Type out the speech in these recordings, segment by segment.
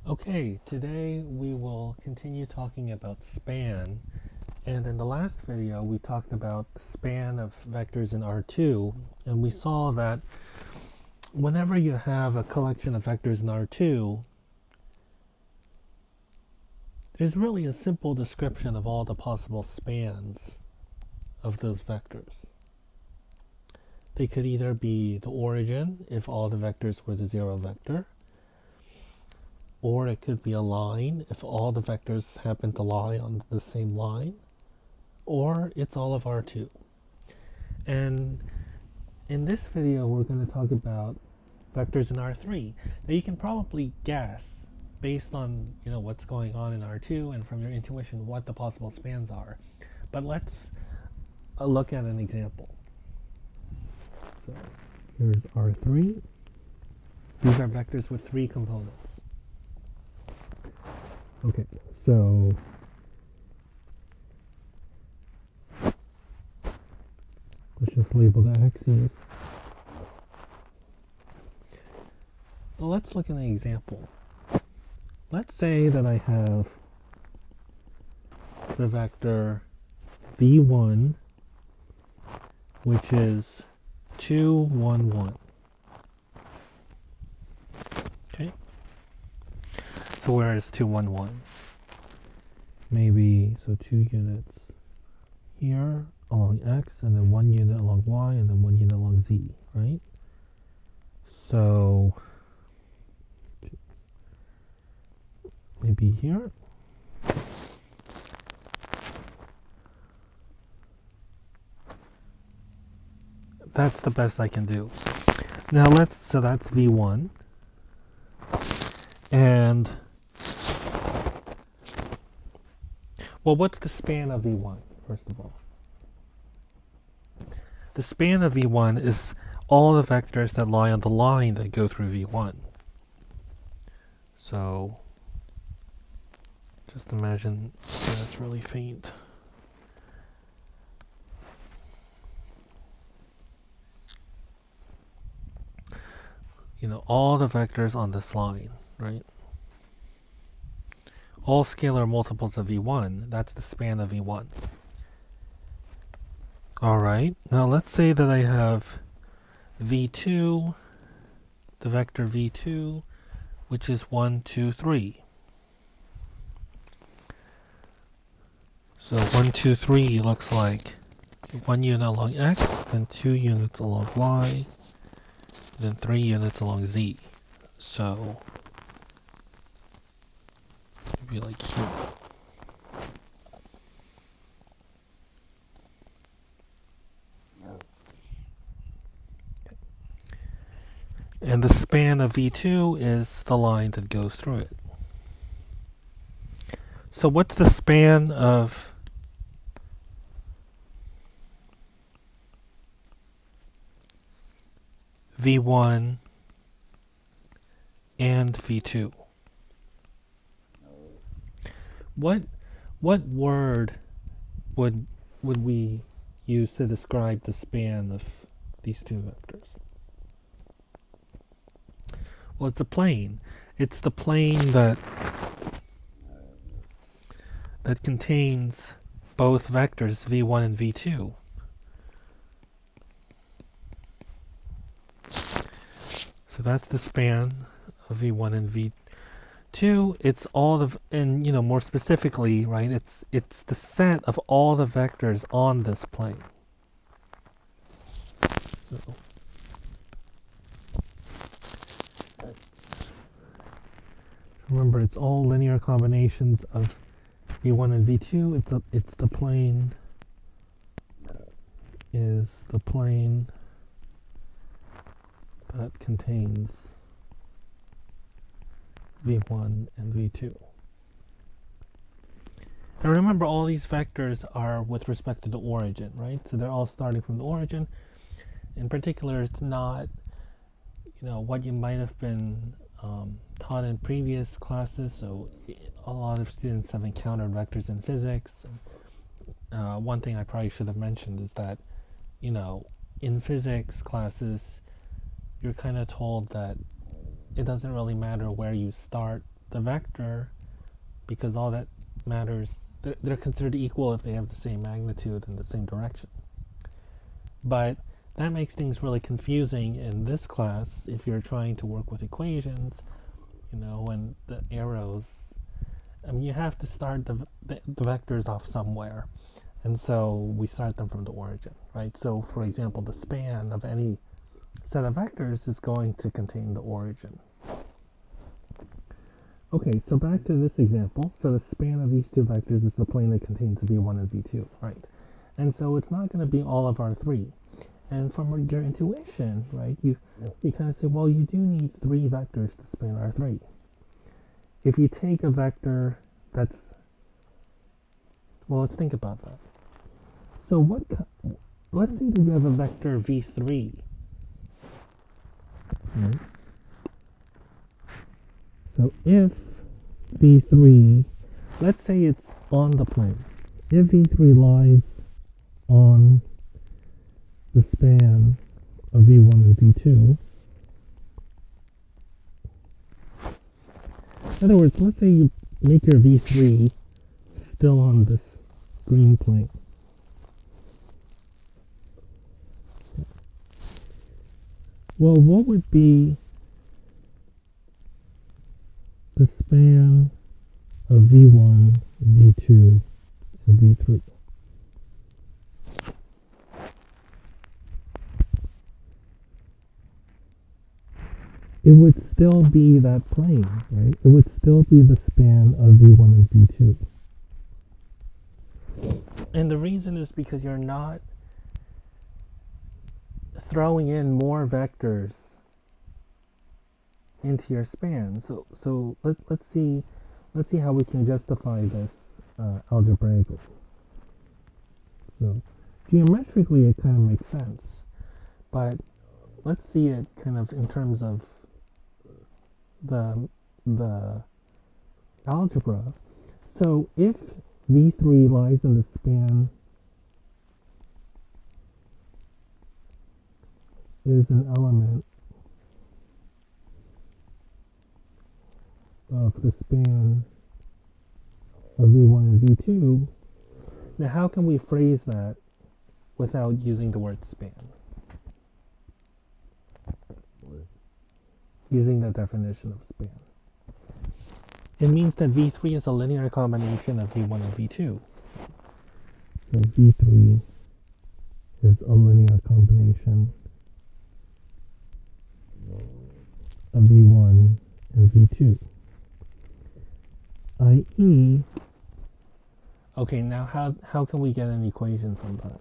Okay, today we will continue talking about span. And in the last video, we talked about the span of vectors in R2, and we saw that whenever you have a collection of vectors in R2, there's really a simple description of all the possible spans of those vectors. They could either be the origin, if all the vectors were the zero vector, or it could be a line, if all the vectors happen to lie on the same line, or it's all of R2. And in this video, we're going to talk about vectors in R3. Now you can probably guess, based on what's going on in R2 and from your intuition, what the possible spans are. But let's look at an example. So here's R3. These are vectors with 3 components. Okay, so let's just label the axes. Well, let's look at an example. Let's say that I have the vector v1, which is 2, 1, 1. Okay? So where is 2, 1, 1? Maybe, so 2 units here along x, and then 1 unit along y, and then 1 unit along z, right? So maybe here. That's the best I can do. Now so that's v1. And, well, what's the span of v1, first of all? The span of v1 is all the vectors that lie on the line that go through v1. So just imagine that's really faint. All the vectors on this line, right? All scalar multiples of v1, that's the span of v1. Alright, now let's say that I have v2, the vector v2, which is 1, 2, 3. So 1, 2, 3 looks like 1 unit along x, then 2 units along y, then 3 units along z. So it'd be like here. And the span of v2 is the line that goes through it. So what's the span of v1 and v2? What word would we use to describe the span of these two vectors? Well, it's a plane. It's the plane that contains both vectors v1 and v2. So that's the span of v1 and v2. It's all of, and more specifically, right? It's the set of all the vectors on this plane. So remember, it's all linear combinations of v1 and v2. It's the plane is the plane that contains v1 and v2. And remember, all these vectors are with respect to the origin, right? So they're all starting from the origin. In particular, it's not what you might have been taught in previous classes. So a lot of students have encountered vectors in physics. One thing I probably should have mentioned is that in physics classes, you're kind of told that it doesn't really matter where you start the vector, because all that matters, they're considered equal if they have the same magnitude and the same direction. But that makes things really confusing in this class if you're trying to work with equations, and the arrows. I mean, you have to start the vectors off somewhere. And so we start them from the origin, right? So, for example, the span of any set of vectors is going to contain the origin. Okay, so back to this example. So the span of these two vectors is the plane that contains v1 and v2, right? And so it's not going to be all of our three. And from your intuition, right, you kind of say, well, you do need three vectors to span R3. If you take a vector that's, well, let's think about that. So let's say that you have a vector v3. Right? So if v3, let's say it's on the plane. If v3 lies on the span of v1 and v2, in other words, let's say you make your v3 still on this green plane. Well, what would be the span of v1, v2, and v3? It would still be that plane, right? It would still be the span of v1 and v2. And the reason is because you're not throwing in more vectors into your span. So let's see how we can justify this algebraically. So geometrically it kind of makes sense, but let's see it kind of in terms of the algebra. So if v3 lies in the span is an element of the span of v1 and v2, now how can we phrase that without using the word span? Using the definition of span. It means that v3 is a linear combination of v1 and v2. So v3 is a linear combination of v1 and v2. i.e., okay, now how can we get an equation from that?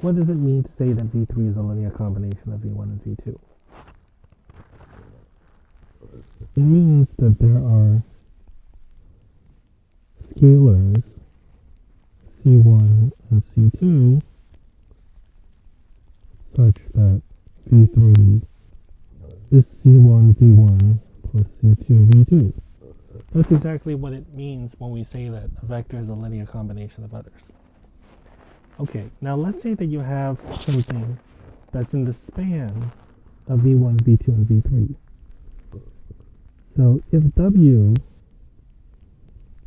What does it mean to say that v3 is a linear combination of v1 and v2? It means that there are scalars c1 and c2 such that v3 is c1 v1 plus c2 v2. That's exactly what it means when we say that a vector is a linear combination of others. Okay, now let's say that you have something that's in the span of v1, v2, and v3. So if w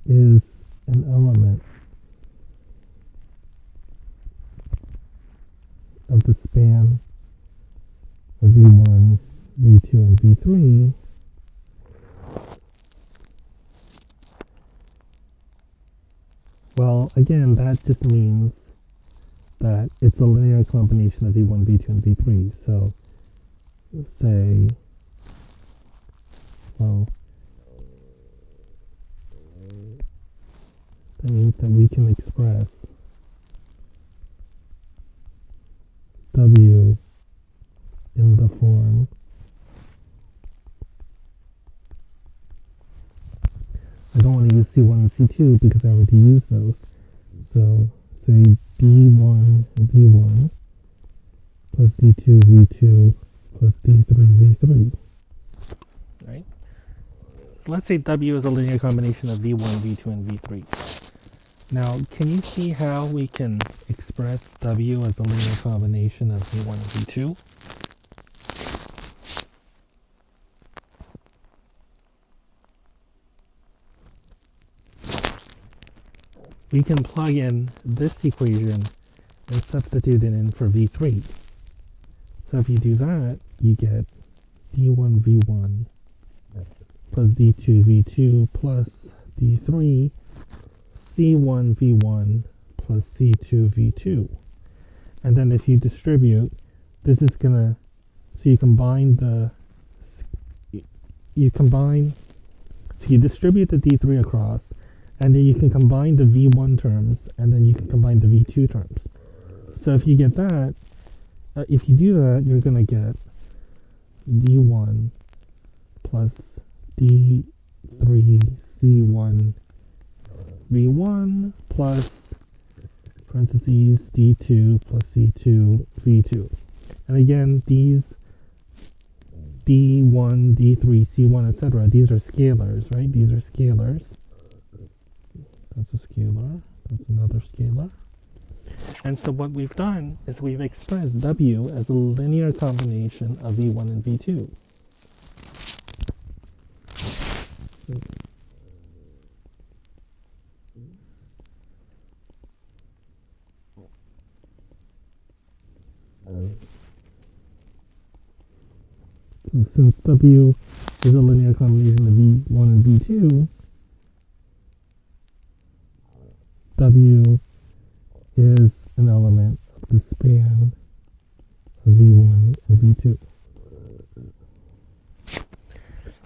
is an element of the span of v1, v2, and v3, well, again, that just means that it's a linear combination of v1, v2, and v3. So, say, well, that means that we can express w in the form I don't want to use C1 and C2 because I already used those. So say D1 V1 plus D2 V2 plus D3 V3. Right? Let's say W is a linear combination of V1, V2, and V3. Now, can you see how we can express W as a linear combination of V1 and V2? we can plug in this equation and substitute it in for V3. So if you do that, you get d1v1 plus d2v2 plus d3 c1v1 plus c2v2. And then if you distribute, this is gonna, so you combine the, so you distribute the d3 across, and then you can combine the v1 terms, and then you can combine the v2 terms. So if you get that, if you do that, you're gonna get d1 plus d3 c1 v1 plus parentheses d2 plus c2 v2. And again, these d1, d3, c1, etc., these are scalars, right? These are scalars. That's a scalar. That's another scalar. And so what we've done is we've expressed W as a linear combination of V1 and V2. So since W is a linear combination of V1 and V2, W is an element of the span of V1 and V2.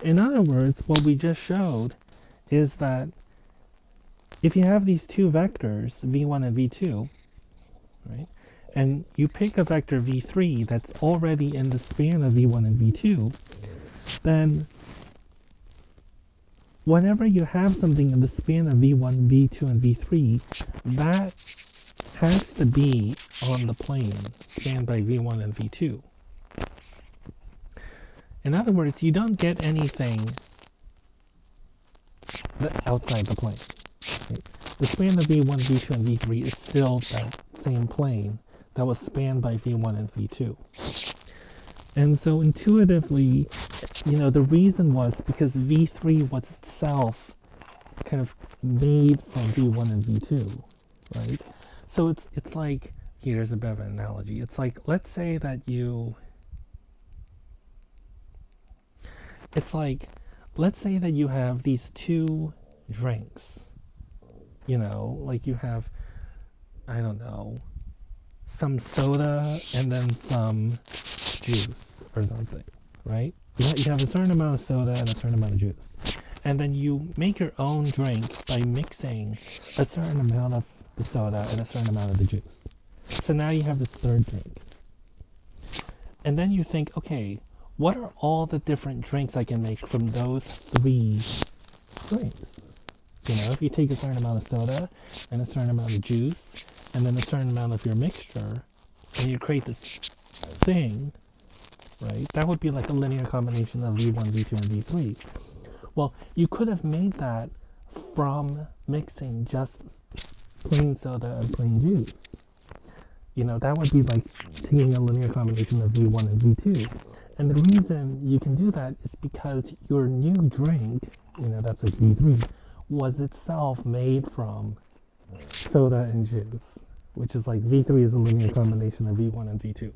In other words, what we just showed is that if you have these two vectors, V1 and V2, right, and you pick a vector V3 that's already in the span of V1 and V2, then whenever you have something in the span of V1, V2, and V3, that has to be on the plane spanned by V1 and V2. In other words, you don't get anything outside the plane. Right? The span of V1, V2, and V3 is still that same plane that was spanned by V1 and V2. And so intuitively, the reason was because V3 was itself kind of made from V1 and V2, right? So it's like, here's a bit of an analogy. It's like, let's say that you have these two drinks, like you have, I don't know, some soda and then some juice or something, right? You have a certain amount of soda and a certain amount of juice. And then you make your own drink by mixing a certain amount of the soda and a certain amount of the juice. So now you have this third drink. And then you think, okay, what are all the different drinks I can make from those three drinks? If you take a certain amount of soda and a certain amount of juice and then a certain amount of your mixture, and you create this thing, right? That would be like a linear combination of V1, V2, and V3. Well, you could have made that from mixing just plain soda and plain juice. That would be like taking a linear combination of V1 and V2. And the reason you can do that is because your new drink, that's like V3, was itself made from soda and juice, which is like V3 is a linear combination of V1 and V2.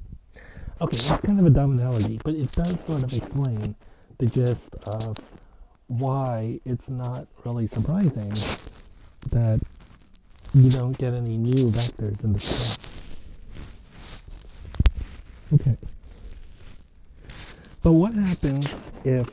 Okay, that's kind of a dumb analogy, but it does sort of explain the gist of why it's not really surprising that you don't get any new vectors in the space. Okay. But what happens if